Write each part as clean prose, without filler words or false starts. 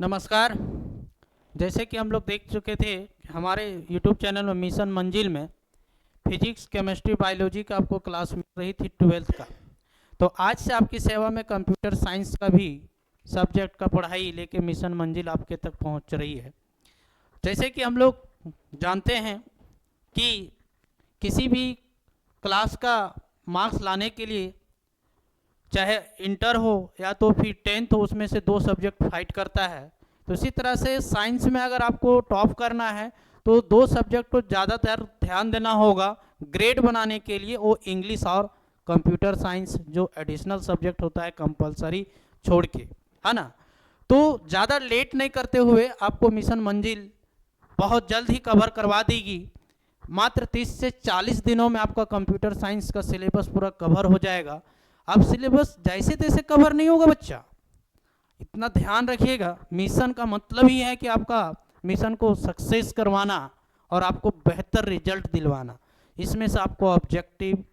नमस्कार। जैसे कि हम लोग देख चुके थे हमारे YouTube चैनल में मिशन मंजिल में फिजिक्स केमिस्ट्री बायोलॉजी का आपको क्लास मिल रही थी 12th का। तो आज से आपकी सेवा में कंप्यूटर साइंस का भी सब्जेक्ट का पढ़ाई लेके मिशन मंजिल आपके तक पहुंच रही है। जैसे कि हम लोग जानते हैं कि किसी भी क्लास का मार्क्स लाने के लिए चाहे इंटर हो या तो फिर 10th हो, उसमें से 2 सब्जेक्ट फाइट करता है। तो इसी तरह से साइंस में अगर आपको टॉप करना है तो 2 सब्जेक्ट को ज़्यादातर ध्यान देना होगा ग्रेड बनाने के लिए, वो इंग्लिश और कंप्यूटर साइंस जो एडिशनल सब्जेक्ट होता है कंपलसरी छोड़ के, है ना। तो ज़्यादा लेट नहीं करते हुए आपको मिशन मंजिल बहुत जल्द ही कवर करवा देगी। मात्र 30 से 40 दिनों में आपका कंप्यूटर साइंस का सिलेबस पूरा कवर हो जाएगा। अब सिलेबस जैसे तैसे कवर नहीं होगा बच्चा, इतना ध्यान रखिएगा। मिशन का मतलब ही है कि आपका मिशन को सक्सेस करवाना और आपको बेहतर रिजल्ट दिलवाना। इसमें से आपको ऑब्जेक्टिव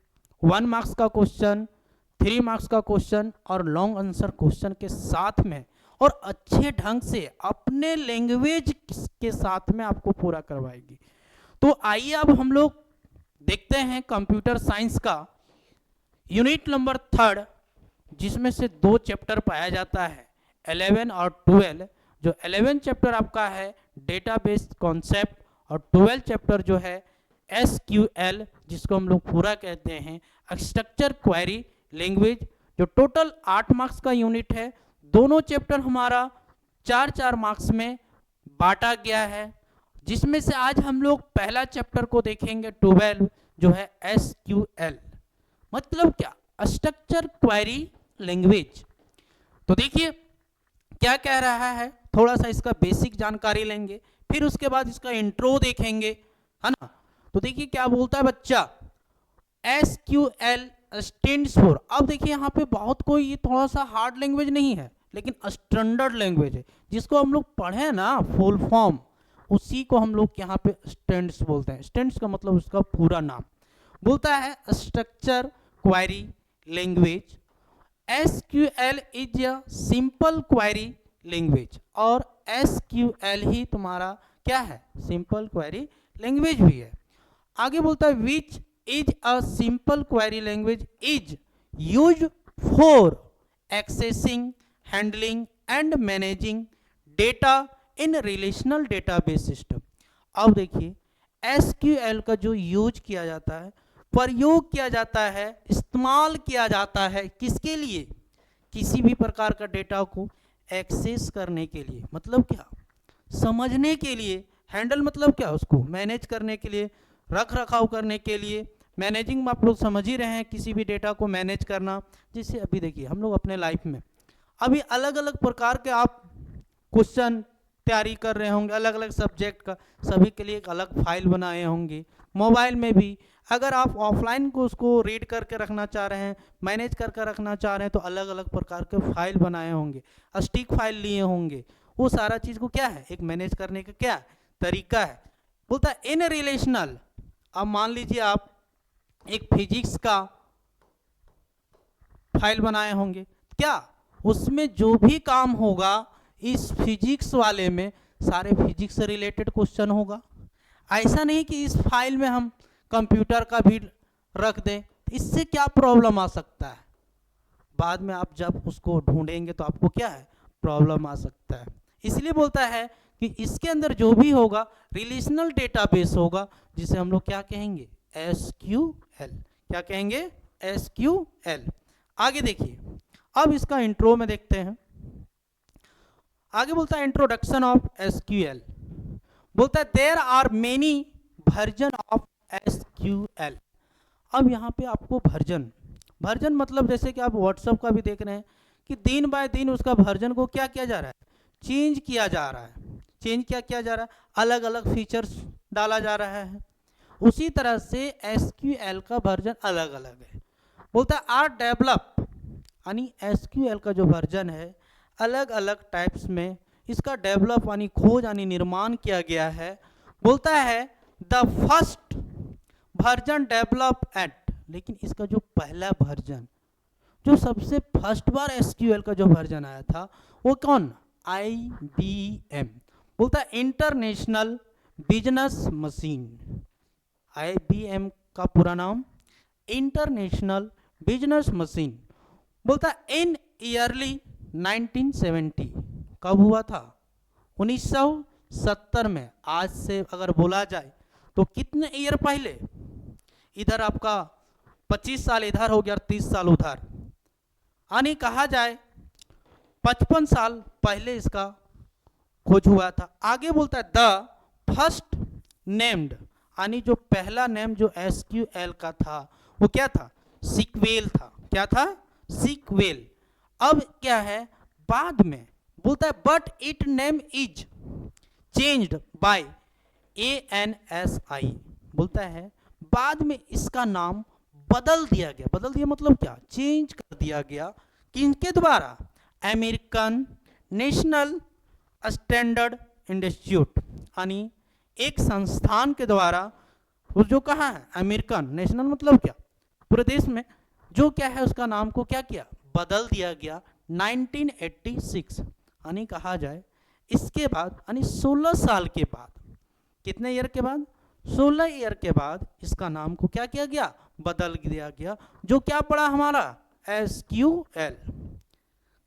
1 मार्क्स का क्वेश्चन, 3 मार्क्स का क्वेश्चन और लॉन्ग आंसर क्वेश्चन के साथ में और अच्छे ढंग से अपने लैंग्वेज के साथ में आपको पूरा करवाएगी। तो आइए अब हम लोग देखते हैं कंप्यूटर साइंस का यूनिट नंबर 3, जिसमें से 2 चैप्टर पाया जाता है 11 और 12। जो 11 चैप्टर आपका है डेटाबेस कॉन्सेप्ट और 12 चैप्टर जो है SQL, जिसको हम लोग पूरा कहते हैं स्ट्रक्चर क्वेरी लैंग्वेज, जो टोटल 8 मार्क्स का यूनिट है। दोनों चैप्टर हमारा 4-4 मार्क्स में बांटा गया है, जिसमें से आज हम लोग पहला चैप्टर को देखेंगे 12, जो है SQL मतलब क्या, स्ट्रक्चर क्वेरी लैंग्वेज। तो देखिए क्या कह रहा है, थोड़ा सा इसका बेसिक जानकारी लेंगे, फिर उसके बाद इसका इंट्रो देखेंगे, है ना। तो देखिए क्या बोलता है बच्चा, SQL स्टैंड्स फॉर। अब देखिए यहाँ पे बहुत कोई ये थोड़ा सा हार्ड लैंग्वेज नहीं है, लेकिन स्टैंडर्ड लैंग्वेज है, जिसको हम लोग पढ़े ना फुल फॉर्म, उसी को हम लोग यहाँ पे स्टैंड्स बोलते हैं। स्टैंड्स का मतलब उसका पूरा नाम बोलता है structure query language. SQL is a simple query language, और SQL ही तुम्हारा क्या है, सिंपल क्वेरी लैंग्वेज भी है। आगे बोलता है which is a simple query language is use for accessing, handling and managing data in relational database system. अब देखिए SQL का जो यूज किया जाता है, प्रयोग किया जाता है, इस्तेमाल किया जाता है किसके लिए, किसी भी प्रकार का डेटा को एक्सेस करने के लिए, मतलब क्या, समझने के लिए। हैंडल मतलब क्या, उसको मैनेज करने के लिए, रख रखाव करने के लिए। मैनेजिंग में आप लोग समझ ही रहे हैं, किसी भी डेटा को मैनेज करना। जैसे अभी देखिए हम लोग अपने लाइफ में अभी अलग अलग प्रकार के आप क्वेश्चन तैयारी कर रहे होंगे, अलग अलग सब्जेक्ट का, सभी के लिए एक अलग फाइल बनाए होंगे। मोबाइल में भी अगर आप ऑफलाइन को उसको रीड करके रखना चाह रहे हैं, मैनेज करके रखना चाह रहे हैं, तो अलग अलग प्रकार के फाइल बनाए होंगे, स्टिक फाइल लिए होंगे। वो सारा चीज़ को क्या है, एक मैनेज करने का क्या तरीका है। बोलता है इन रिलेशनल। अब मान लीजिए आप एक फिजिक्स का फाइल बनाए होंगे, क्या उसमें जो भी काम होगा इस फिजिक्स वाले में सारे फिजिक्स से रिलेटेड क्वेश्चन होगा। ऐसा नहीं कि इस फाइल में हम कंप्यूटर का भी रख दें, इससे क्या प्रॉब्लम आ सकता है, बाद में आप जब उसको ढूंढेंगे तो आपको क्या है, प्रॉब्लम आ सकता है। इसलिए बोलता है कि इसके अंदर जो भी होगा रिलेशनल डेटाबेस होगा, जिसे हम लोग क्या कहेंगे, SQL। क्या कहेंगे, SQL। आगे देखिए अब इसका इंट्रो में देखते हैं। आगे बोलता है इंट्रोडक्शन ऑफ SQL। बोलता है there are many version of SQL। अब यहाँ पे आपको वर्जन मतलब जैसे कि आप व्हाट्सएप का भी देख रहे हैं कि दिन बाय दिन उसका वर्जन को क्या किया जा रहा है, चेंज किया जा रहा है। चेंज क्या किया जा रहा है, अलग अलग फीचर्स डाला जा रहा है। उसी तरह से SQL का वर्जन अलग अलग है। बोलता है आर डेवलप, यानी SQL का जो वर्जन है अलग अलग टाइप्स में इसका डेवलप यानी खोज यानी निर्माण किया गया है। बोलता है the first version develop at, लेकिन इसका जो पहला वर्जन, जो सबसे फर्स्ट बार SQL का जो वर्जन आया था वो कौन, IBM, बोलता है इंटरनेशनल बिजनेस मशीन। IBM का पूरा नाम इंटरनेशनल बिजनेस मशीन। बोलता है इन ईयरली 1970, कब हुआ था? 1970 में। आज से अगर बोला जाए तो कितने ईयर पहले? इधर आपका 25 साल इधर हो गया, 30 साल उधर, यानी कहा जाए 55 साल पहले इसका खोज हुआ था। आगे बोलता है द फर्स्ट नेम्ड, यानी जो पहला नेम जो SQL का था वो क्या था? सीक्वेल था। क्या था? सीक्वेल। अब क्या है बाद में? बोलता है but it name is changed by ANSI। बोलता है बाद में इसका नाम बदल दिया गया। बदल दिया मतलब क्या? चेंज कर दिया गया। किनके द्वारा? अमेरिकन नेशनल स्टैंडर्ड इंस्टीट्यूट, यानी एक संस्थान के द्वारा। वो जो कहा है अमेरिकन नेशनल मतलब क्या? पूरे देश में। जो क्या है उसका नाम को क्या किया? बदल दिया गया 1986, यानी कहा जाए इसके बाद, यानी 16 साल के बाद। कितने ईयर के बाद? 16 ईयर के बाद इसका नाम को क्या किया गया? बदल दिया गया। जो क्या पड़ा हमारा? SQL।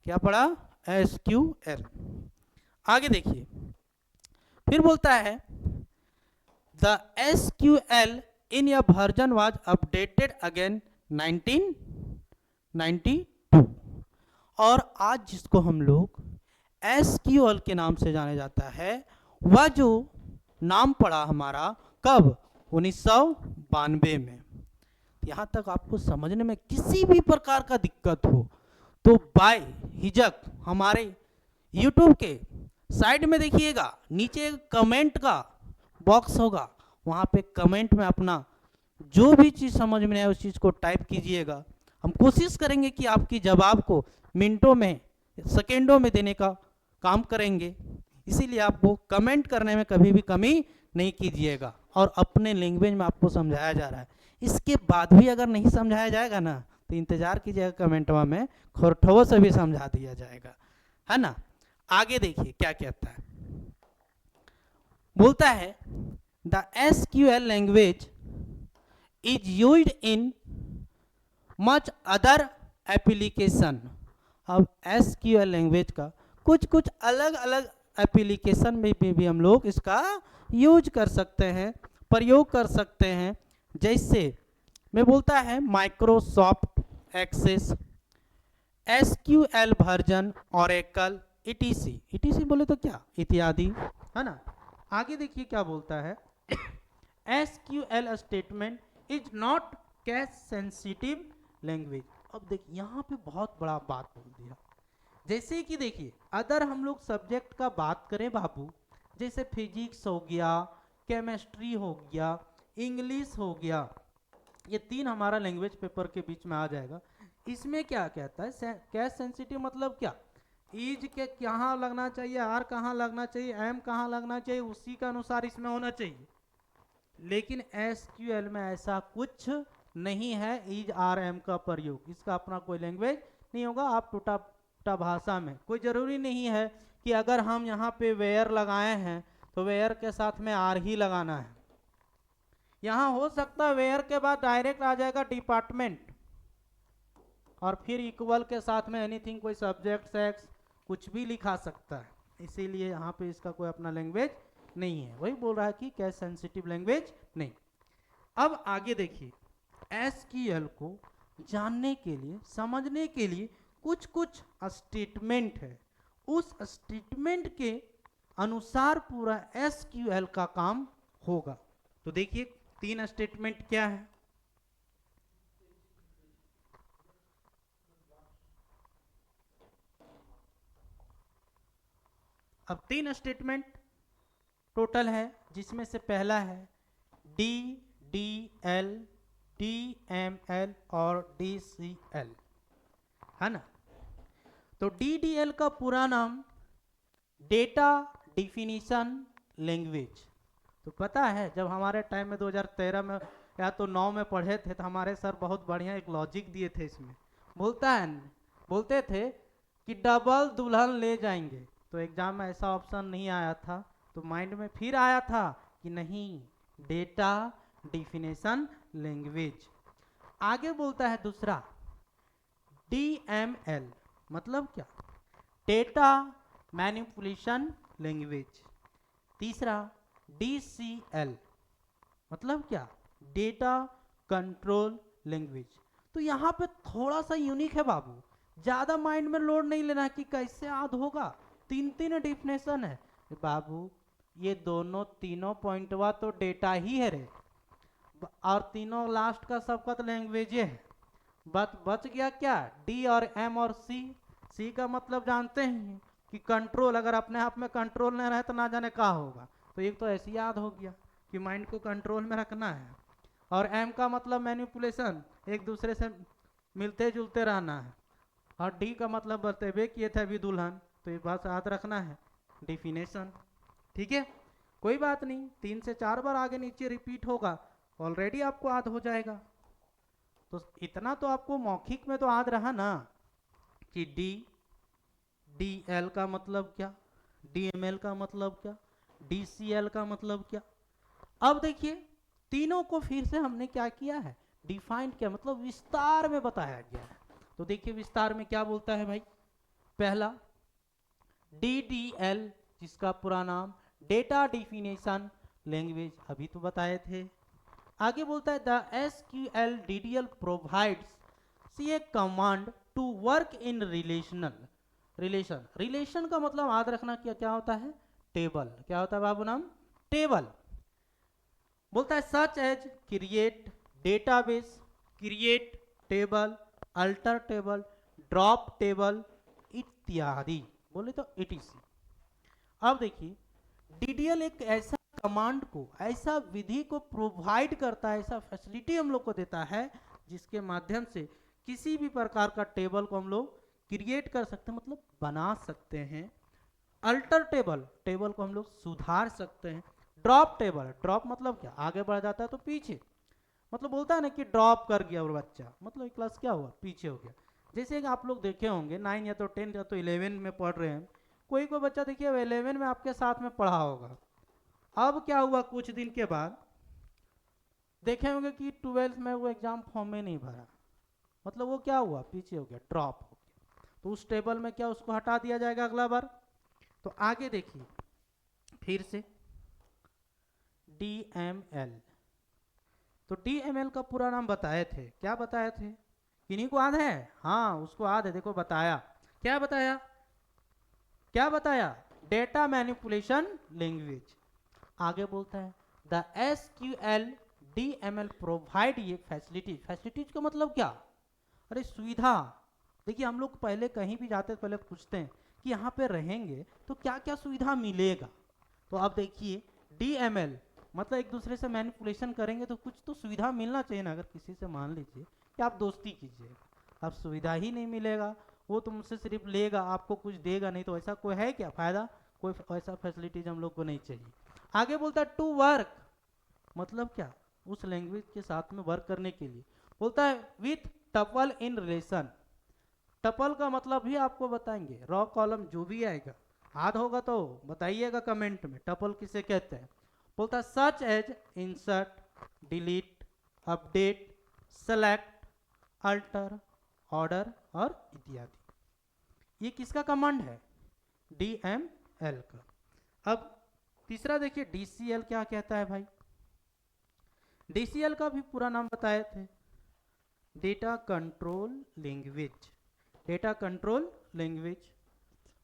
क्या पड़ा? SQL। आगे देखिए, फिर बोलता है द SQL इन या वर्जन वाज अपडेटेड अगेन 1992। और आज जिसको हम लोग SQL के नाम से जाने जाता है, वह जो नाम पड़ा हमारा कब? 1992 में। यहाँ तक आपको समझने में किसी भी प्रकार का दिक्कत हो तो बाय हिजक हमारे YouTube के साइड में देखिएगा, नीचे कमेंट का बॉक्स होगा, वहाँ पे कमेंट में अपना जो भी चीज़ समझ में आए उस चीज़ को टाइप कीजिएगा। हम कोशिश करेंगे कि आपकी जवाब को मिनटों में, सेकेंडों में देने का काम करेंगे। इसीलिए आपको कमेंट करने में कभी भी कमी नहीं कीजिएगा। और अपने लैंग्वेज में आपको समझाया जा रहा है। इसके बाद भी अगर नहीं समझाया जाएगा ना तो इंतजार कीजिएगा, कमेंटवा में खोरठवों से भी समझा दिया जाएगा, है ना। आगे देखिए क्या कहता है। बोलता है the SQL language is used in much other application. अब SQL लैंग्वेज का कुछ कुछ अलग अलग एप्लीकेशन में भी हम लोग इसका यूज कर सकते हैं, प्रयोग कर सकते हैं। जैसे मैं बोलता है Microsoft Access, SQL version, Oracle, ETC बोले तो क्या? इत्यादि, है ना। आगे देखिए क्या बोलता है SQL statement is not cash sensitive language. अब देखिए यहाँ पे बहुत बड़ा बात बोल दिया। जैसे कि देखिए अगर हम लोग सब्जेक्ट का बात करें बाबू, जैसे फिजिक्स हो गया, केमिस्ट्री हो गया, इंग्लिश हो गया, ये तीन हमारा लैंग्वेज पेपर के बीच में आ जाएगा। इसमें क्या कहता है? कैश सेंसिटिव मतलब क्या? इज के कहाँ लगना चाहिए, आर कहाँ लगना चाहिए, एम कहाँ लगना चाहिए, उसी के अनुसार इसमें होना चाहिए। लेकिन SQL में ऐसा कुछ नहीं है इज आर एम का प्रयोग। इसका अपना कोई लैंग्वेज नहीं होगा। आप टूटा भाषा में, कोई जरूरी नहीं है कि अगर हम यहाँ पे वेयर लगाए हैं तो वेयर के साथ में आर ही लगाना है। यहाँ हो सकता है वेयर के बाद डायरेक्ट आ जाएगा डिपार्टमेंट और फिर इक्वल के साथ में एनीथिंग, कोई सब्जेक्ट, सेक्स, कुछ भी लिखा सकता है। इसीलिए यहाँ पे इसका कोई अपना लैंग्वेज नहीं है। वही बोल रहा है कि कैश सेंसिटिव लैंग्वेज नहीं। अब आगे देखिए SQL को जानने के लिए, समझने के लिए कुछ कुछ स्टेटमेंट है। उस स्टेटमेंट के अनुसार पूरा SQL का काम होगा। तो देखिए 3 स्टेटमेंट क्या है। अब 3 स्टेटमेंट टोटल है, जिसमें से पहला है DDL, DML और DCL, है ना। तो DDL का पूरा नाम डेटा डिफिनीशन लैंग्वेज। तो पता है जब हमारे टाइम में 2013 में या तो 9 में पढ़े थे तो हमारे सर बहुत बढ़िया एक लॉजिक दिए थे। इसमें बोलते थे कि डबल दुल्हन ले जाएंगे, तो एग्जाम में ऐसा ऑप्शन नहीं आया था, तो माइंड में फिर आया था कि नहीं, डेटा डिफिनेशन लैंग्वेज। आगे बोलता है दूसरा DML, मतलब क्या, डेटा मैनिपुलेशन लैंग्वेज। तीसरा DCL, मतलब क्या, डेटा कंट्रोल लैंग्वेज। तो यहाँ पे थोड़ा सा यूनिक है बाबू, ज़्यादा माइंड में लोड नहीं लेना है कि कैसे याद होगा, तीन तीन डेफिनेशन है बाबू, ये दोनों तीनों पॉइंटवा तो डेटा ही है रे, और तीनों लास्ट का सबका तो लैंग्वेज है। बच गया क्या, डी और एम और सी। सी का मतलब जानते हैं कि कंट्रोल, अगर अपने आप में कंट्रोल नहीं रहे तो ना जाने क्या होगा, तो एक तो ऐसी याद हो गया कि माइंड को कंट्रोल में रखना है। और एम का मतलब मैनिपुलेशन, एक दूसरे से मिलते जुलते रहना है। और डी का मतलब बतेबे किए थे अभी दुल्हन, तो ये बात याद रखना है, डिफिनेशन। ठीक है, कोई बात नहीं, 3 से 4 बार आगे नीचे रिपीट होगा, ऑलरेडी आपको याद हो जाएगा। तो इतना तो आपको मौखिक में तो याद रहा ना कि DL का मतलब क्या, DML का मतलब क्या, DCL का मतलब क्या। अब देखिए तीनों को फिर से हमने क्या किया है, डिफाइन किया, मतलब विस्तार में बताया गया है। तो देखिए विस्तार में क्या बोलता है भाई, पहला DDL, जिसका पूरा नाम डेटा डिफिनेशन लैंग्वेज, अभी तो बताए थे। आगे बोलता है the SQL DDL provides a command to work in relation का मतलब याद रखना क्या होता है, टेबल। क्या होता है बाबू नाम, टेबल। बोलता है such as create database, create table, alter table, drop table इत्यादि, बोले तो etc। अब देखिए DDL एक ऐसा कमांड को, ऐसा विधि को प्रोवाइड करता है, ऐसा फैसिलिटी हम लोग को देता है जिसके माध्यम से किसी भी प्रकार का टेबल को हम लोग क्रिएट कर सकते हैं, मतलब बना सकते हैं। अल्टर टेबल, टेबल को हम लोग सुधार सकते हैं। ड्रॉप टेबल, ड्रॉप मतलब क्या, आगे बढ़ जाता है तो पीछे, मतलब बोलता है ना कि ड्रॉप कर गया और बच्चा, मतलब क्लास क्या हुआ, पीछे हो गया। जैसे कि आप लोग देखे होंगे 9 या तो 10 या तो 11 में पढ़ रहे हैं, कोई बच्चा देखिए 11 में आपके साथ में पढ़ा होगा, अब क्या हुआ कुछ दिन के बाद देखे होंगे कि 12th में वो एग्जाम फॉर्म में नहीं भरा, मतलब वो क्या हुआ, पीछे हो गया, ड्रॉप हो गया। तो उस टेबल में क्या, उसको हटा दिया जाएगा अगला बार। तो आगे देखिए फिर से DML, तो DML का पूरा नाम बताए थे, क्या बताए थे, किन्हीं को याद है, हाँ उसको याद है, देखो बताया, क्या बताया, क्या बताया, डेटा मैनिपुलेशन लैंग्वेज। आगे बोलता है द SQL DML प्रोवाइड ये फैसिलिटीज, फैसिलिटीज का मतलब क्या, अरे सुविधा। देखिए हम लोग पहले कहीं भी जाते पहले पूछते हैं कि यहाँ पे रहेंगे तो क्या क्या सुविधा मिलेगा। तो अब देखिए DML मतलब एक दूसरे से मैनिपुलेशन करेंगे तो कुछ तो सुविधा मिलना चाहिए ना। अगर किसी से मान लीजिए कि आप दोस्ती कीजिए, अब सुविधा ही नहीं मिलेगा, वो तुमसे सिर्फ लेगा, आपको कुछ देगा नहीं, तो ऐसा कोई है क्या फायदा, कोई ऐसा फैसिलिटीज हम लोग को नहीं चाहिए। आगे बोलता है टू वर्क, मतलब क्या, उस लैंग्वेज के साथ में वर्क करने के लिए। बोलता है with tuple in relation, tuple का मतलब भी आपको बताएंगे, रॉ कॉलम जो भी आएगा याद होगा तो बताइएगा कमेंट में टपल किसे कहते हैं। बोलता है such as insert, delete, update, select, alter, order और इत्यादि। ये किसका कमांड है, DML का। अब तीसरा देखिए DCL क्या कहता है भाई, DCL का भी पूरा नाम बताए थे, data control language, data control language.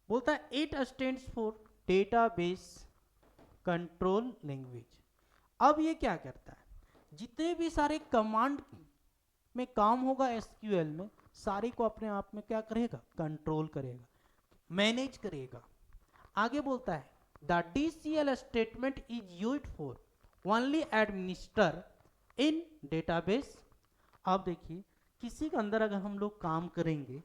बोलता है it stands for database control language. अब ये क्या करता है, जितने भी सारे कमांड में काम होगा SQL में, सारे को अपने आप में क्या करेगा, कंट्रोल करेगा, मैनेज करेगा। आगे बोलता है the DCL statement is used for only administer in database. अब देखिए किसी के अंदर अगर हम लोग काम करेंगे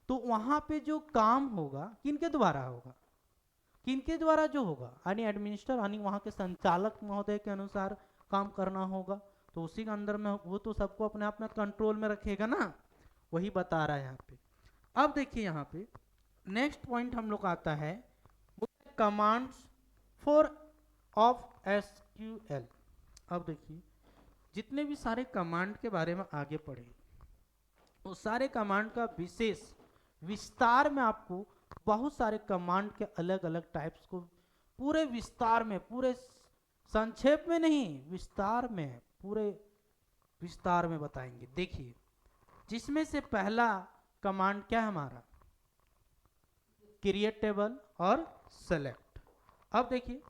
तो वहां पे जो काम होगा किनके द्वारा होगा, किनके द्वारा जो होगा, यानी एडमिनिस्टर, यानी वहां के संचालक महोदय के अनुसार काम करना होगा, तो उसी के अंदर में वो तो सबको अपने आप में कंट्रोल में रखेगा ना, वही बता रहा है यहाँ पे। अब देखिए यहाँ पे नेक्स्ट पॉइंट हम लोग आता है कमांड्स फॉर ऑफ एसक्यूएल। अब देखिए जितने भी सारे कमांड के बारे में आगे पढ़े वो सारे कमांड का विशेष विस्तार में आपको बहुत सारे कमांड के अलग अलग टाइप्स को पूरे विस्तार में, पूरे संक्षेप में नहीं, विस्तार में, पूरे विस्तार में बताएंगे। देखिए जिसमें से पहला कमांड क्या है हमारा, क्रिएट टेबल और सेलेक्ट। अब देखिए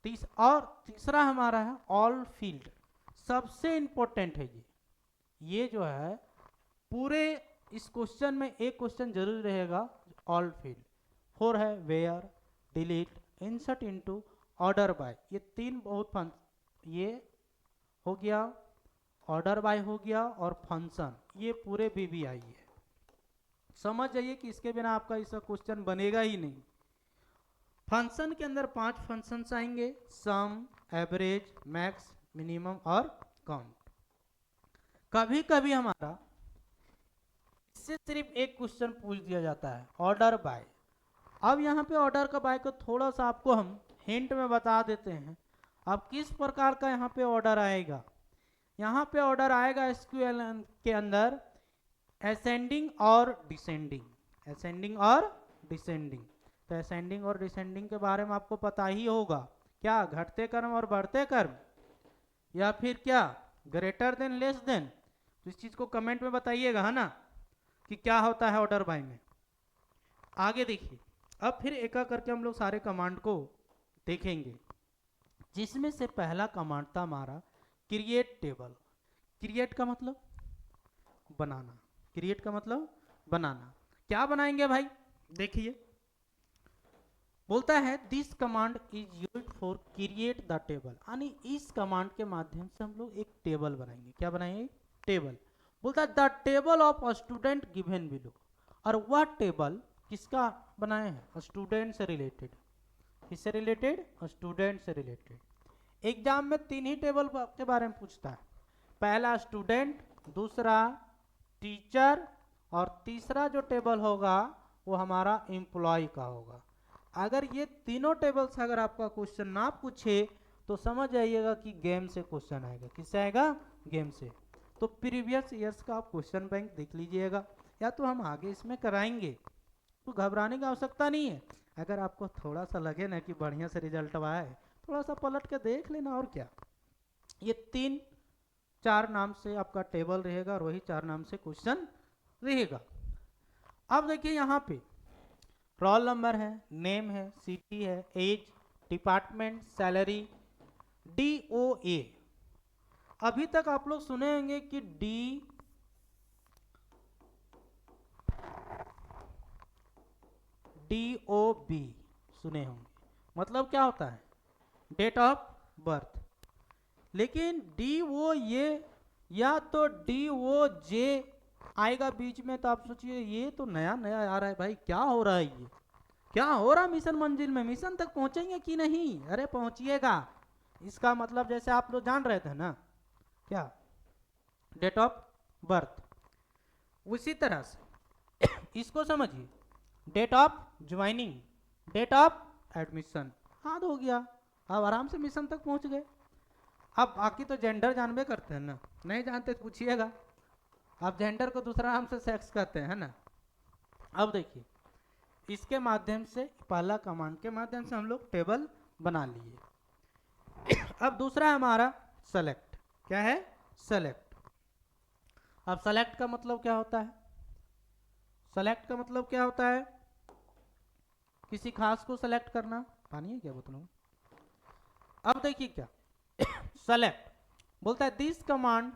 तीसरा हमारा है ऑल फील्ड। सबसे इंपॉर्टेंट है ये जो है पूरे इस क्वेश्चन में एक क्वेश्चन जरूर रहेगा ऑल फील्ड। 4 है where, delete, insert into, order by. ये तीन बहुत ये हो गया, ऑर्डर बाय हो गया और फंक्शन, ये पूरे VBI है। समझ जाइए कि इसके बिना आपका इसका क्वेश्चन बनेगा ही नहीं। फंक्शन के अंदर 5 फंक्शंस आएंगे, सम, एवरेज, मैक्स, मिनिमम और काउंट। कभी कभी हमारा इससे सिर्फ एक क्वेश्चन पूछ दिया जाता है ऑर्डर बाय। अब यहाँ पे ऑर्डर का बाय को थोड़ा सा आपको हम हिंट में बता देते हैं। अब किस प्रकार का यहाँ पे ऑर्डर आएगा, यहाँ पे ऑर्डर आएगा एसक्यूएल के अंदर असेंडिंग और डिसेंडिंग, असेंडिंग और डिसेंडिंग। तो असेंडिंग और डिसेंडिंग के बारे में आपको पता ही होगा, क्या घटते क्रम और बढ़ते क्रम, या फिर क्या ग्रेटर देन लेस देन। तो इस चीज को कमेंट में बताइएगा, है ना, कि क्या होता है ऑर्डर बाय में। आगे देखिए अब फिर एक एक करके हम लोग सारे कमांड को देखेंगे, जिसमें से पहला कमांड था हमारा क्रिएट टेबल। क्रिएट का मतलब बनाना, क्रिएट का मतलब बनाना। क्या बनाएंगे भाई, देखिए बोलता है this command is used for create the table, यानी इस कमांड के माध्यम से हम लोग एक टेबल बनाएंगे। क्या बनाएंगे, टेबल। बोलता है the table of a student given below, और वह टेबल किसका बनाए हैं, स्टूडेंट से रिलेटेड। किससे रिलेटेड, स्टूडेंट से रिलेटेड। एग्जाम में 3 ही टेबल के बारे में पूछता है, पहला स्टूडेंट, दूसरा टीचर, और तीसरा जो टेबल होगा वो हमारा एम्प्लॉय का होगा। अगर ये तीनों टेबल से अगर आपका क्वेश्चन ना पूछे तो समझ जाइएगा कि गेम से क्वेश्चन आएगा। किससे आएगा, गेम से। तो प्रीवियस ईयर्स का आप क्वेश्चन बैंक देख लीजिएगा, या तो हम आगे इसमें कराएंगे, तो घबराने की आवश्यकता नहीं है। अगर आपको थोड़ा सा लगे ना कि बढ़िया से रिजल्ट आया है, थोड़ा सा पलट के देख लेना, और क्या। ये 3-4 नाम से आपका टेबल रहेगा और वही 4 नाम से क्वेश्चन रहेगा। अब देखिए यहाँ पे रोल नंबर है, नेम है, सिटी है, एज, डिपार्टमेंट, सैलरी, DOA। अभी तक आप लोग सुने होंगे कि DOB सुने होंगे, मतलब क्या होता है, डेट ऑफ बर्थ। लेकिन DOA या तो DOJ आएगा बीच में, तो आप सोचिए ये तो नया नया आ रहा है भाई, क्या हो रहा है, ये क्या हो रहा है मिशन मंजिल में, मिशन तक पहुंचेंगे कि नहीं। अरे पहुंचिएगा। इसका मतलब जैसे आप लोग जान रहे थे ना, क्या, डेट ऑफ बर्थ, उसी तरह से इसको समझिए, date of joining, date of admission, याद हो गया। अब आराम से मिशन तक पहुंच गए। अब बाकी तो जेंडर जानबे करते हैं ना, नहीं जानते तो पूछिएगा। अब जेंडर को दूसरा नाम से सेक्स कहते हैं ना। अब देखिए इसके माध्यम से, पहला कमांड के माध्यम से हम लोग टेबल बना लिए। अब दूसरा है हमारा सेलेक्ट। क्या है, सेलेक्ट। अब सेलेक्ट का मतलब क्या होता है, सेलेक्ट का मतलब क्या होता है, किसी खास को सेलेक्ट करना। पानी है क्या बोतलों में। अब देखिए क्या सेलेक्ट बोलता है this command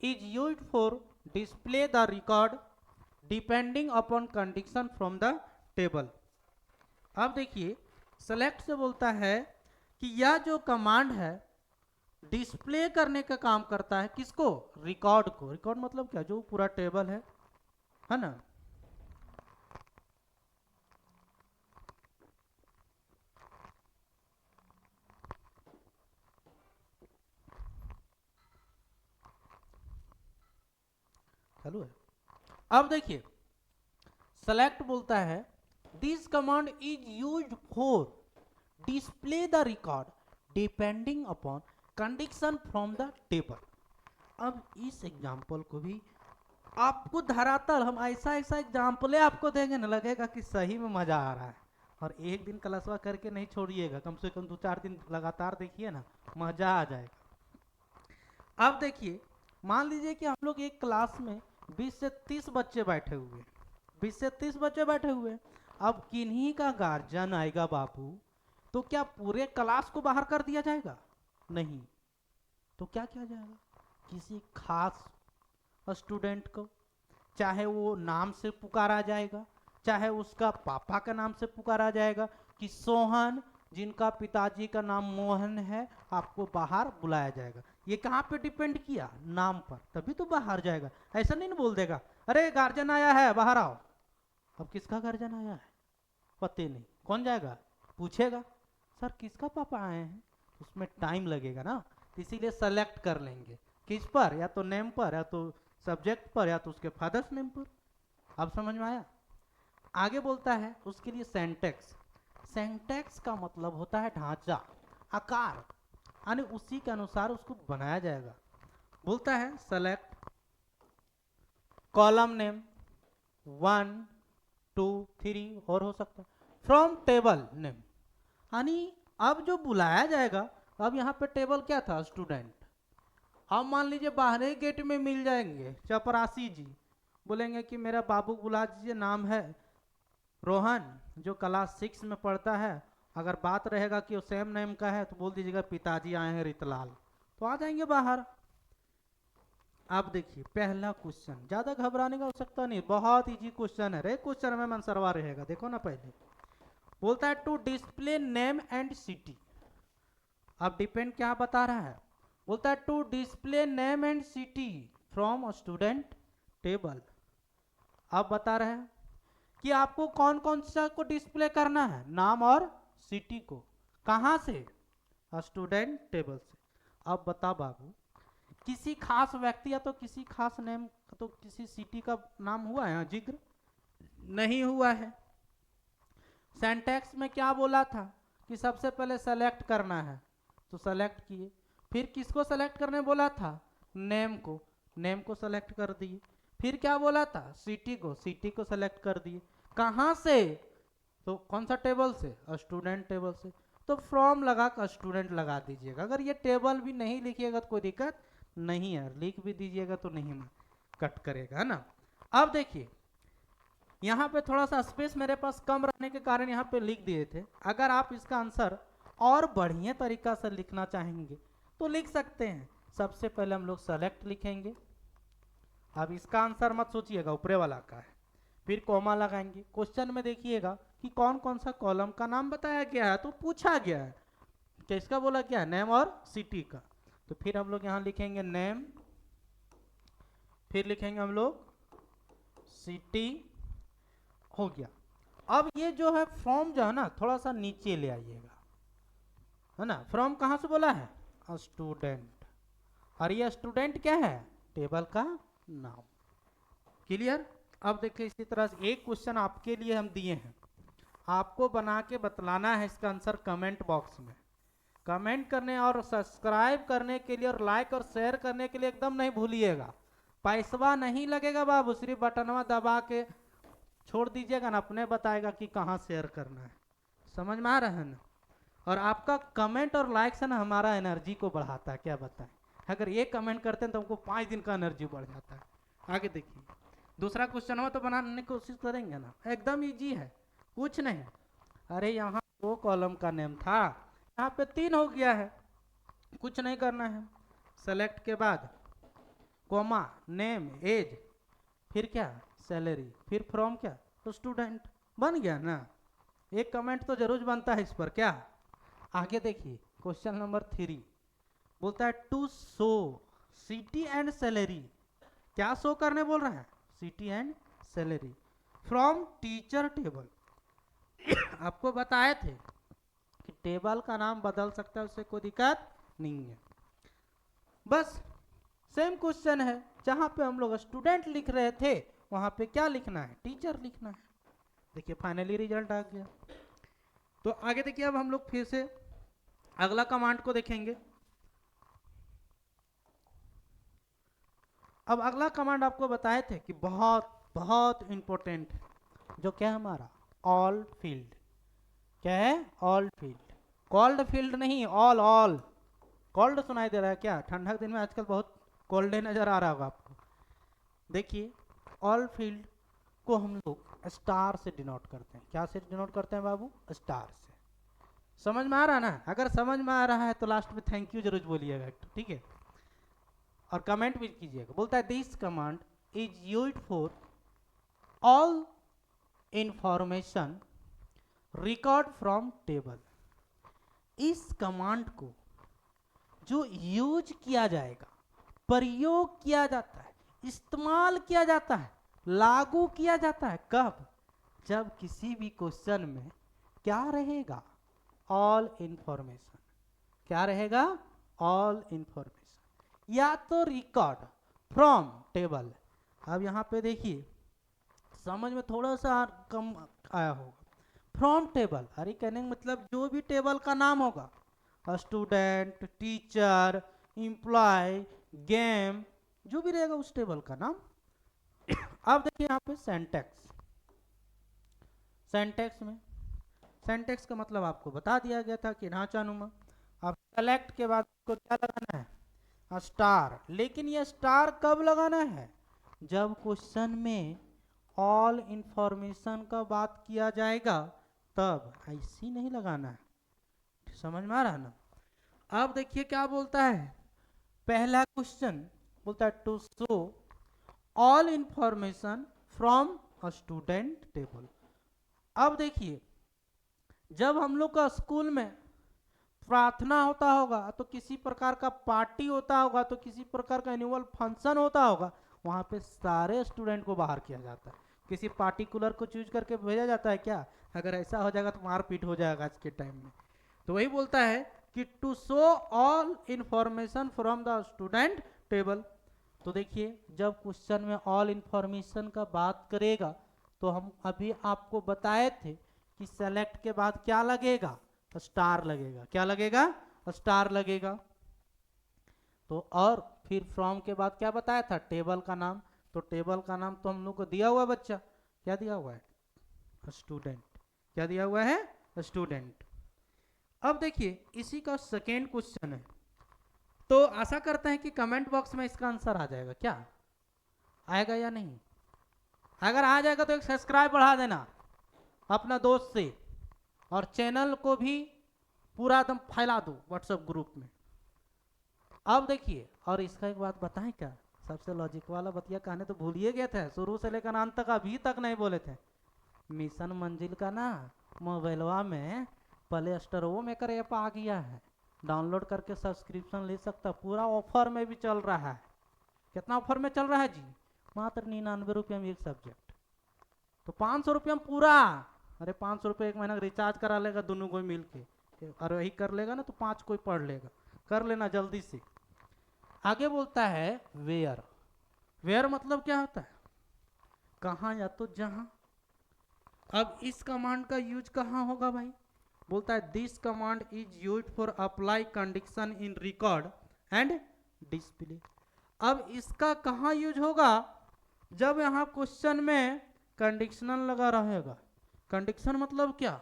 is used for display the record depending upon condition from the table. अब देखिए सेलेक्ट से बोलता है कि यह जो कमांड है डिस्प्ले करने का काम करता है, किसको, रिकॉर्ड को। रिकॉर्ड मतलब क्या, जो पूरा टेबल है ना। चालू है। अब देखिए सेलेक्ट बोलता है this command is used for display the record depending upon condition from the table. अब इस एग्जाम्पल को भी आपको धरातल हम ऐसा ऐसा एग्जाम्पल आपको देंगे ना, लगेगा कि सही में मजा आ रहा है। और एक दिन क्लासवा करके नहीं छोड़िएगा, कम से कम 2-4 दिन लगातार देखिए ना, मजा आ जाएगा। अब देखिए, मान लीजिए कि हम लोग एक क्लास में 20 से 30 बच्चे बैठे हुए, 20 से 30 बच्चे बैठे हुए। अब किन्हीं का गार्जियन आएगा बाबू, तो क्या पूरे क्लास को बाहर कर दिया जाएगा? नहीं। तो क्या किया जाएगा? किसी खास स्टूडेंट को, चाहे वो नाम से पुकारा जाएगा, चाहे उसका पापा का नाम से पुकारा जाएगा कि सोहन, जिनका पिताजी का नाम मोहन है, आपको बाहर बुलाया जाएगा। ये कहाँ पे डिपेंड किया? नाम पर, तभी तो बाहर जाएगा। ऐसा नहीं ना बोल देगा अरे गार्जियन आया है बाहर आओ। अब किसका गार्जियन आया है पता नहीं, कौन जाएगा? पूछेगा सर किसका पापा आए हैं? उसमें टाइम लगेगा ना, इसीलिए सेलेक्ट कर लेंगे किस पर, या तो नेम पर, या तो सब्जेक्ट पर, या तो उसके फादर्स नेम पर। अब समझ में आया? आगे बोलता है उसके लिए सेंटेक्स। सेंटेक्स का मतलब होता है ढांचा, आकार, यानी उसी के अनुसार उसको बनाया जाएगा। बोलता है सेलेक्ट कॉलम नेम 1 2 3 और हो सकता है फ्रॉम टेबल नेम, यानी अब जो बुलाया जाएगा, अब यहाँ पे टेबल क्या था? स्टूडेंट। अब मान लीजिए बाहरी गेट में मिल जाएंगे चपरासी जी, बोलेंगे कि मेरा बाबू बुला दीजिए, नाम है रोहन, जो क्लास 6 में पढ़ता है। अगर बात रहेगा कि वो सेम नेम का है तो बोल दीजिएगा पिताजी आए हैं रितलाल, तो आ जाएंगे बाहर। अब देखिए पहला क्वेश्चन, ज्यादा घबराने का आवश्यकता नहीं, बहुत इजी क्वेश्चन है। क्वेश्चन में मनसरवा रहेगा, देखो ना पहले बोलता है to display name and city. अब डिपेंड क्या बता रहा है? बोलता है to display name and city from student table. अब बता रहे हैं कि आपको कौन कौन सा को डिस्प्ले करना है, नाम और सिटी को। कहां से? स्टूडेंट टेबल से। अब बता बाबू, किसी खास व्यक्ति या तो किसी खास नेम तो किसी सिटी का नाम हुआ है जिक्र? नहीं हुआ है। सेंटेक्स में क्या बोला था कि सबसे पहले सेलेक्ट करना है, तो सेलेक्ट किए। फिर किसको सेलेक्ट करने बोला था? नेम को, नेम को सेलेक्ट कर दिए। फिर क्या बोला था? सिटी को, सिटी को सेलेक्ट कर दिए। कहां से? तो कौन सा टेबल से? स्टूडेंट टेबल से। तो फ्रॉम लगा कर स्टूडेंट लगा दीजिएगा। अगर ये टेबल भी नहीं लिखिएगा तो कोई दिक्कत नहीं है, लिख भी दीजिएगा तो नहीं कट करेगा, है ना। अब देखिए यहाँ पे थोड़ा सा स्पेस मेरे पास कम रहने के कारण यहाँ पे लिख दिए थे। अगर आप इसका आंसर और बढ़िया तरीका से लिखना चाहेंगे तो लिख सकते हैं। सबसे पहले हम लोग सेलेक्ट लिखेंगे। अब इसका आंसर मत सोचिएगा, ऊपरे वाला का है। फिर कॉमा लगाएंगे। क्वेश्चन में देखिएगा कि कौन कौन सा कॉलम का नाम बताया गया है, तो पूछा गया है किसका बोला गया है? नेम और सिटी का। तो फिर हम लोग यहाँ लिखेंगे नेम, फिर लिखेंगे हम लोग सिटी, हो गया। अब ये जो है फ्रॉम जो है ना, थोड़ा सा नीचे ले आइएगा, है ना। फ्रॉम कहां से बोला है? स्टूडेंट। और ये स्टूडेंट क्या है? टेबल का नाम। क्लियर? अब देखिए इसी तरह से एक क्वेश्चन आपके लिए हम दिए हैं, आपको बना के बतलाना है इसका आंसर कमेंट बॉक्स में। कमेंट करने और सब्सक्राइब करने के लिए और लाइक और शेयर करने के लिए एकदम नहीं भूलिएगा। पैसवा नहीं लगेगा बाबू, सिर्फ बटनवा दबा के छोड़ दीजिएगा ना, अपने बताएगा कि कहाँ शेयर करना है। समझ में आ रहा है ना। और आपका कमेंट और लाइक से ना हमारा एनर्जी को बढ़ाता है, क्या बताएं। अगर ये कमेंट करते हैं तो हमको 5 दिन का एनर्जी बढ़ जाता है। आगे देखिए दूसरा क्वेश्चन हो तो बनाने की कोशिश करेंगे ना, एकदम इजी है, कुछ नहीं। अरे यहाँ 2 कॉलम का नेम था, यहाँ पे 3 हो गया है। कुछ नहीं करना है, सेलेक्ट के बाद कॉमा, नेम, एज, फिर क्या? सैलरी, फिर फ्रॉम क्या? तो स्टूडेंट। बन गया ना। एक कमेंट तो जरूर बनता है इस पर, क्या? आगे देखिए क्वेश्चन नंबर 3 बोलता है to show city and salary. क्या शो करने बोल रहा है? City and salary from teacher table. आपको बताए थे कि टेबल का नाम बदल सकता है, उससे कोई दिक्कत नहीं है। बस सेम क्वेश्चन है, जहां पे हम लोग स्टूडेंट लिख रहे थे वहां पे क्या लिखना है? टीचर लिखना है। देखिए फाइनली रिजल्ट आ गया। तो आगे देखिए अब हम लोग फिर से अगला कमांड को देखेंगे। अब अगला कमांड आपको बताए थे कि बहुत बहुत इंपॉर्टेंट है, जो क्या है हमारा ऑल फील्ड। क्या है? All field. कॉल्ड फील्ड नहीं, ऑल ऑल। कॉल्ड सुनाई दे रहा है क्या? ठंडा के दिन में आजकल बहुत कोल्ड नजर आ रहा होगा आपको। देखिए ऑल फील्ड को हम लोग स्टार से डिनोट करते हैं। क्या से डिनोट करते हैं बाबू? स्टार से। समझ में आ रहा है ना? अगर समझ में आ रहा है तो लास्ट में थैंक यू जरूर बोलिएगा, ठीक है, और कमेंट भी कीजिएगा। बोलता है this command is used for all information record from table. इस कमांड को जो यूज किया जाएगा, प्रयोग किया जाता है, इस्तेमाल किया जाता है, लागू किया जाता है, कब? जब किसी भी क्वेश्चन में क्या रहेगा? All information. क्या रहेगा? ऑल इंफॉर्मेशन, या तो रिकॉर्ड फ्रॉम टेबल। अब यहां पे देखिए समझ में थोड़ा सा कम आया होगा। फ्रॉम टेबल, अरे कहने का मतलब जो भी टेबल का नाम होगा, स्टूडेंट, टीचर, एम्प्लॉय, गेम, जो भी रहेगा उस टेबल का नाम। अब देखिए यहाँ पे सेंटेक्स। सेंटेक्स में सेंटेक्स का मतलब आपको बता दिया गया था कि ढांचानुमा। अब सेलेक्ट के बाद आपको क्या लगाना है? स्टार। लेकिन ये स्टार कब लगाना है? जब क्वेश्चन में ऑल इंफॉर्मेशन का बात किया जाएगा तब, ऐसी नहीं लगाना है। समझ में आ रहा है ना? अब देखिए क्या बोलता है पहला क्वेश्चन, बोलता है to show all information from a student table. अब देखिए जब हम लोग का स्कूल में प्रार्थना होता होगा, तो किसी प्रकार का पार्टी होता होगा, तो किसी प्रकार का एनुअल फंक्शन होता होगा, वहां पे सारे स्टूडेंट को बाहर किया जाता है। किसी पार्टिकुलर को चूज करके भेजा जाता है क्या? अगर ऐसा हो जाएगा तो मारपीट हो जाएगा आज के टाइम में। तो वही बोलता है कि to show all information from the student table. तो देखिए जब क्वेश्चन में ऑल इंफॉर्मेशन का बात करेगा तो हम अभी आपको बताए थे कि सेलेक्ट के बाद क्या लगेगा? स्टार लगेगा। क्या लगेगा? स्टार लगेगा। तो और फिर फ्रॉम के बाद क्या बताया था? टेबल का नाम। तो टेबल का नाम तो हम लोग को दिया हुआ है बच्चा, क्या दिया हुआ है? स्टूडेंट। क्या दिया हुआ है? स्टूडेंट। अब देखिए इसी का सेकेंड क्वेश्चन है, तो आशा करते हैं कि कमेंट बॉक्स में इसका आंसर आ जाएगा। क्या आएगा या नहीं? अगर आ जाएगा तो एक सब्सक्राइब बढ़ा देना अपना दोस्त से, और चैनल को भी पूरा एकदम फैला दो व्हाट्सएप ग्रुप में। अब देखिए, और इसका एक बात बताएं क्या, सबसे लॉजिक वाला बतिया कहने तो भूल ही गए थे, शुरू से लेकर अंत तक अभी तक नहीं बोले थे। मिशन मंजिल का ना मोबाइलवा में प्ले स्टोर में कर ऐप आ गया है, डाउनलोड करके सब्सक्रिप्शन ले सकता, पूरा ऑफर में भी चल रहा है। कितना ऑफर में चल रहा है जी? मात्र 99 रुपये में एक सब्जेक्ट, तो 500 रुपये में पूरा। अरे 500 रुपये एक महीना रिचार्ज करा लेगा दोनों कोई मिल के, और वही कर लेगा ना तो 5 कोई पढ़ लेगा। कर लेना जल्दी से। आगे बोलता है वेयर। वेयर मतलब क्या होता है? कहाँ, या तो जहां। अब इस कमांड का यूज कहाँ होगा भाई? बोलता है this command is used for apply condition in record and display. अब इसका कहाँ यूज होगा? जब यहाँ क्वेश्चन में कंडीशनल लगा रहेगा। कंडीशन मतलब क्या?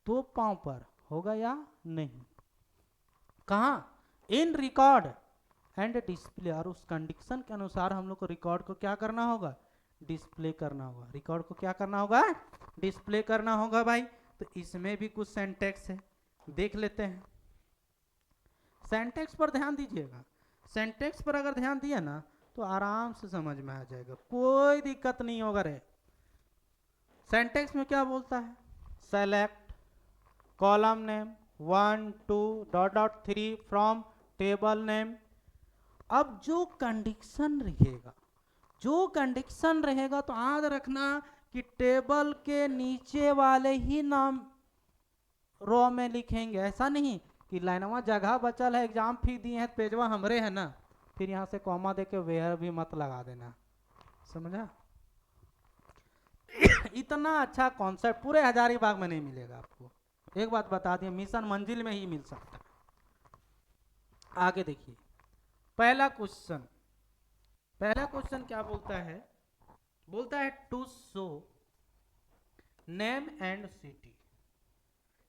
दो पांव पर होगा या नहीं। कहाँ? In record and display. और उस कंडीशन के अनुसार हम लोग को रिकॉर्ड को क्या करना होगा? डिस्प्ले करना होगा। रिकॉर्ड को क्या करना होगा? डिस्प्ले करना होगा भाई। तो इसमें भी कुछ सिंटैक्स है, देख लेते हैं। सिंटैक्स पर ध्यान दीजिएगा। सिंटैक्स पर अगर ध्यान दिया ना तो आराम से समझ में आ जाएगा, कोई दिक्कत नहीं होगा रे। सिंटैक्स में क्या बोलता है? Select column name 1 2 dot dot 3 from table name. अब जो कंडीशन रहेगा, जो कंडीशन रहेगा तो याद रखना कि टेबल के नीचे वाले ही नाम रो में लिखेंगे। ऐसा नहीं कि लाइनवा जगह बचल है, एग्जाम फी दिए हैं, पेजवा हमरे है ना, फिर यहाँ से कॉमा देके वेयर भी मत लगा देना। समझा? इतना अच्छा कॉन्सेप्ट पूरे हजारीबाग में नहीं मिलेगा आपको। एक बात बता दिए, मिशन मंजिल में ही मिल सकता है। आगे देखिए, पहला क्वेश्चन क्या बोलता है? बोलता है to show name and city.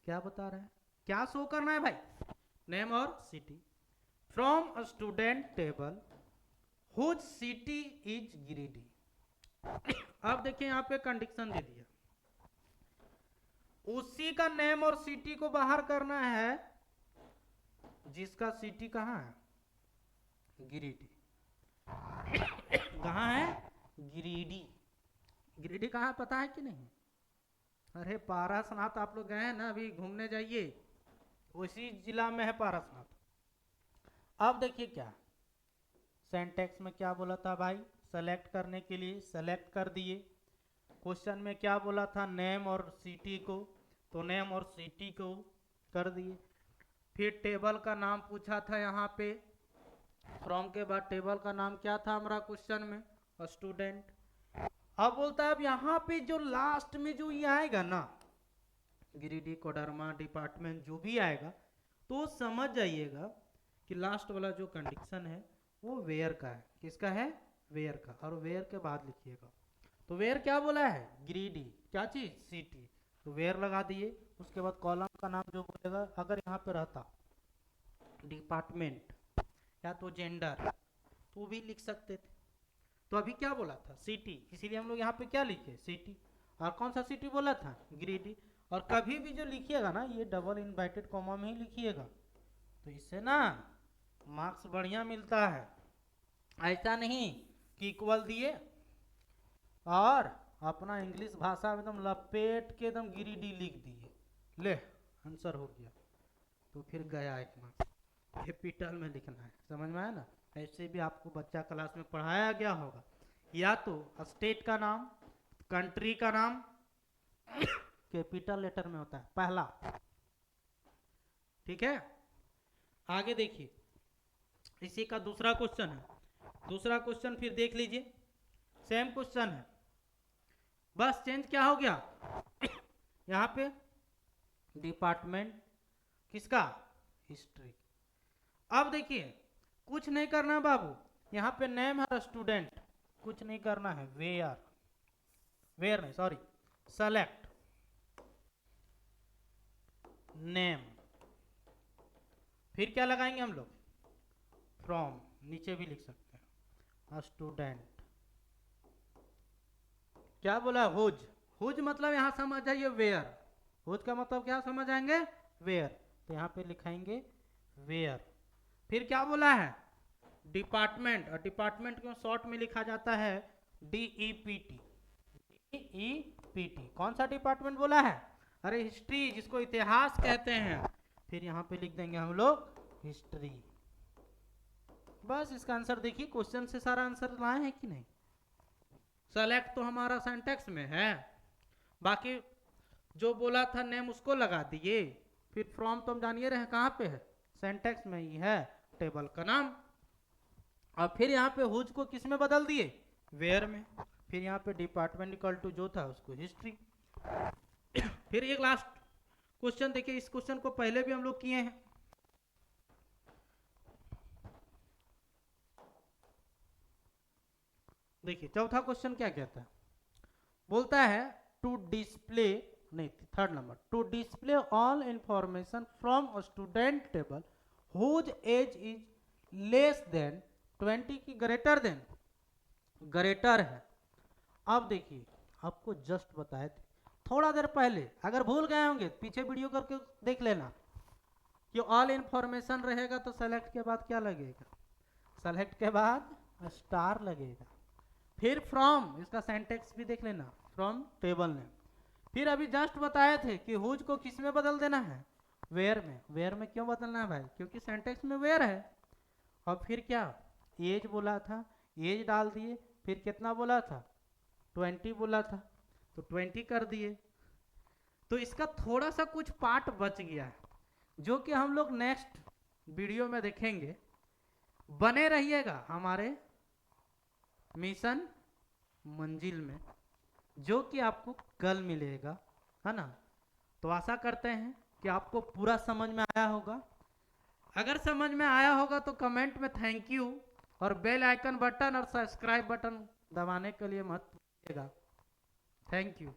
क्या बता रहा है? क्या शो करना है भाई? नेम और city from a student table whose city is Giridih. अब देखिए यहाँ पे कंडीशन दे दिया, उसी का नेम और सिटी को बाहर करना है जिसका सिटी कहाँ है? गिरिडीह। कहाँ है? गिरिडीह। गिरिडीह कहाँ है पता है कि नहीं? अरे पारसनाथ आप लोग गए हैं ना, अभी घूमने जाइए, उसी जिला में है पारसनाथ। अब देखिए क्या सिंटैक्स में क्या बोला था भाई? सेलेक्ट करने के लिए सेलेक्ट कर दिए। क्वेश्चन में क्या बोला था? नेम और सिटी को, तो नेम और सिटी को कर दिए। फिर टेबल का नाम पूछा था यहाँ पे, फ्रॉम के बाद टेबल का नाम क्या था हमारा क्वेश्चन में? स्टूडेंट। अब बोलता है अब यहाँ पे जो लास्ट में जो ये आएगा ना, गिरिडीह कोडरमा डिपार्टमेंट जो भी आएगा, तो समझ जाइएगा कि लास्ट वाला जो कंडीशन है वो वेयर का है। किसका है? वेयर का। और वेयर के बाद लिखिएगा। तो वेयर क्या बोला है? गिरिडीह। क्या चीज? सिटी। तो वेयर लगा दिए। उसके बाद कॉलम का नाम जो बोलेगा, अगर यहाँ पे रहता डिपार्टमेंट या तो जेंडर तो भी लिख सकते थे। तो अभी क्या बोला था? सिटी, इसीलिए हम लोग यहाँ पे क्या लिखे? सिटी। और कौन सा सिटी बोला था? गिरिडीह। और कभी भी जो लिखिएगा ना, ये डबल इन्वर्टेड कॉमा में ही लिखिएगा, तो इससे ना मार्क्स बढ़िया मिलता है। ऐसा नहीं कि इक्वल दिए और अपना इंग्लिश भाषा में एकदम लपेट के एकदम गिरिडीह लिख दिए, ले आंसर हो गया, तो फिर गया एक मार्क्स। कैपिटल में लिखना है, समझ में आया ना? ऐसे भी आपको बच्चा क्लास में पढ़ाया गया होगा, या तो स्टेट का नाम, कंट्री का नाम कैपिटल लेटर में होता है पहला। ठीक है, आगे देखिए, इसी का दूसरा क्वेश्चन है। दूसरा क्वेश्चन फिर देख लीजिए, सेम क्वेश्चन है, बस चेंज क्या हो गया? यहाँ पे डिपार्टमेंट किसका? हिस्ट्री। अब देखिए कुछ नहीं करना बाबू, यहाँ पे नेम है स्टूडेंट, कुछ नहीं करना है। वेयर, वेयर नहीं सॉरी, सेलेक्ट नेम, फिर क्या लगाएंगे हम लोग? फ्रॉम, नीचे भी लिख सकते हैं स्टूडेंट। क्या बोला? हुज। हुज मतलब यहाँ समझ जाइए वेयर। हुज का मतलब क्या समझ आएंगे? वेयर। तो यहाँ पे लिखाएंगे वेयर। फिर क्या बोला है? डिपार्टमेंट, और डिपार्टमेंट को शॉर्ट में लिखा जाता है DEPT। DEPT कौन सा डिपार्टमेंट बोला है? अरे हिस्ट्री, जिसको इतिहास कहते हैं। फिर यहाँ पे लिख देंगे हम लोग हिस्ट्री। बस इसका आंसर देखिए, क्वेश्चन से सारा आंसर लाए हैं कि नहीं? सेलेक्ट तो हमारा सिंटैक्स में है, बाकी जो बोला था नेम उसको लगा दिए। फिर फ्रॉम तो हम जानिए रहे कहाँ पे है? सिंटैक्स में ही है, टेबल का नाम। और फिर यहाँ पे हुज को किस में बदल दिए? वेयर में। फिर यहाँ पे डिपार्टमेंट इक्वल टू जो था उसको हिस्ट्री। फिर एक लास्ट क्वेश्चन देखिए, इस क्वेश्चन को पहले भी हम लोग किए हैं। देखिए चौथा क्वेश्चन क्या कहता है? बोलता है टू डिस्प्ले, नहीं third number, to display all information from a student table whose age is less than 20 की ग्रेटर देन, ग्रेटर है। अब देखिए आपको जस्ट बताए थे थोड़ा देर पहले, अगर भूल गए होंगे पीछे वीडियो करके देख लेना, कि ऑल इंफॉर्मेशन रहेगा तो सेलेक्ट के बाद क्या लगेगा? सेलेक्ट के बाद स्टार लगेगा। फिर फ्रॉम, इसका सिंटैक्स भी देख लेना, फ्रॉम टेबल नेम। फिर अभी जस्ट बताए थे कि हुज को किस में बदल देना है? वेयर में। वेयर में क्यों बदलना है भाई? क्योंकि सिंटैक्स में वेयर है। और फिर क्या? एज बोला था, एज डाल दिए। फिर कितना बोला था? 20 बोला था, तो 20 कर दिए। तो इसका थोड़ा सा कुछ पार्ट बच गया है, जो कि हम लोग नेक्स्ट वीडियो में देखेंगे। बने रहिएगा हमारे मिशन मंजिल में। जो कि आपको कल मिलेगा, है ना। तो आशा करते हैं कि आपको पूरा समझ में आया होगा। अगर समझ में आया होगा तो कमेंट में थैंक यू और बेल आइकन बटन और सब्सक्राइब बटन दबाने के लिए मत भूलिएगा। Thank you.